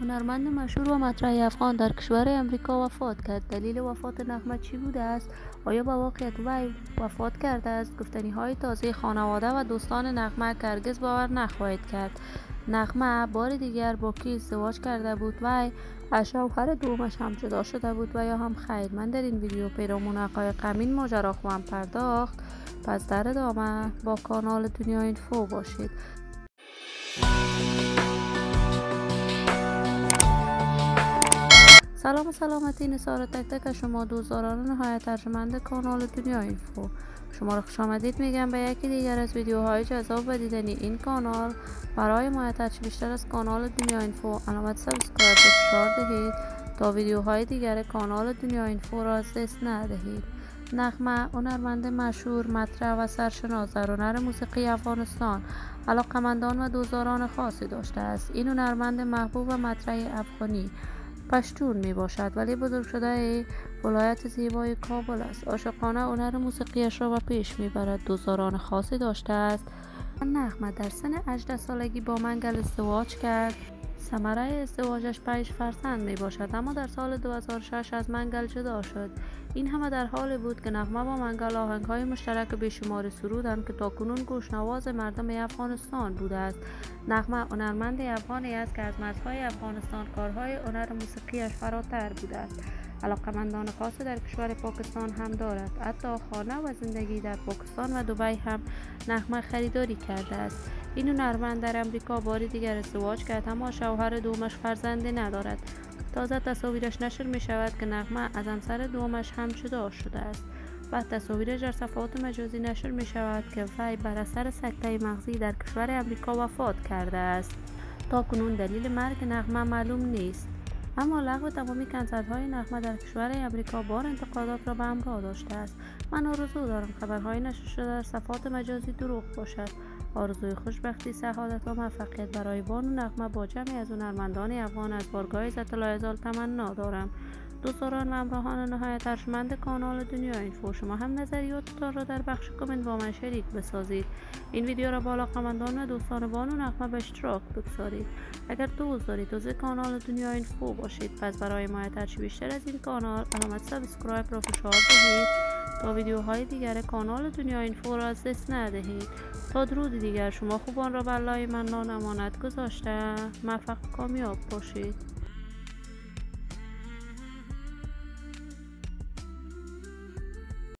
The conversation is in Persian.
هنرمند مشهور و مطرح افغان در کشور امریکا وفات کرد. دلیل وفات نغمه چی بوده است؟ آیا به واقعیت وی وفات کرده است؟ گفتنی های تازه خانواده و دوستان نغمه که هرگز باور نخواهید کرد. نغمه بار دیگر با کی ازدواج کرده بود؟ وی از شوهر دومش هم جدا شده بود و یا هم خیر؟ من در این ویدیو پیرامون حقایق همین ماجرا خواهم پرداخت، پس در ادامه با کانال دنیا اینفو باشید. سلام و سلامتی نثار تک تک شما دوستداران نهایت ارجمند کانال دنیا اینفو. شما را خوش آمدید میگم به یکی دیگر از ویدیوهای جذاب و دیدنی این کانال. برای حمایت بیشتر از کانال دنیا اینفو علامت سابسکرایب را فشار دهید تا ویدیوهای دیگر کانال دنیا اینفو را از دست ندهید. نغمه هنرمند مشهور، مطرح و سرشناس در هنر موسیقی افغانستان علاقمندان و دوستداران خاصی داشته است. این هنرمند محبوب و مطرح افغانی پشتون می باشد ولی بزرگ شده ولایت زیبای کابل است. عاشقانه هنر موسیقیش را به پیش می برد. دوستداران خاصی داشته است. نغمه در سن 18 سالگی با منگل ازدواج کرد. ثمره ازدواجش 5 فرزند می باشد، اما در سال 2006 از منگل جدا شد. این همه در حالی بود که نغمه با منگل آهنگ‌های مشترک بیشماری سرودند که تاکنون گوشنواز مردم افغانستان بوده است. نغمه هنرمند افغانی است که از مرزهای افغانستان کارهای هنر موسیقیش فراتر بوده است. علاقمندان خاصی در کشور پاکستان هم دارد. حتی خانه و زندگی در پاکستان و دبی هم نغمه خریداری کرده است. این هنرمند در امریکا بار دیگر ازدواج کرد، اما شوهر دومش فرزندی ندارد. تازه تصاویرش نشر می شود که نغمه از همسر دومش هم جدا شده است. و تصاویرش در صفحات مجازی نشر می شود که وی بر اثر سکته مغزی در کشور امریکا وفات کرده است. تا کنون دلیل مرگ نغمه معلوم نیست، اما لغو تمامی کنسرت‌های نغمه در کشور امریکا بار انتقادات را به همراه داشته است. من آرزو دارم خبرهای نشر شده در صفحات مجازی دروغ باشد. آرزوی خوشبختی، سعادت و موفقیت برای بانو نغمه با جمعی از هنرمندان افغان از بارگاه عزت العزال تمنا دارم. دوستداران و همراهان نهایت ارجمند کانال دنیا اینفو، شما هم نظریاتتان را در بخش کامنت با من شریک بسازید. این ویدیو را با علاقه‌مندان و دوستان بانو نغمه به اشتراک بگذارید. اگر دوست دارید عضو کانال دنیا اینفو باشید، پس برای حمایت بیشتر از این کانال علامت سابسکرایب را فشار دهید تا ویدیوهای دیگر کانال دنیا اینفو را از دست ندهید. تا درود دیگر، شما خوبان را به الله منان امانت گذاشته. موفق و کامیاب باشید.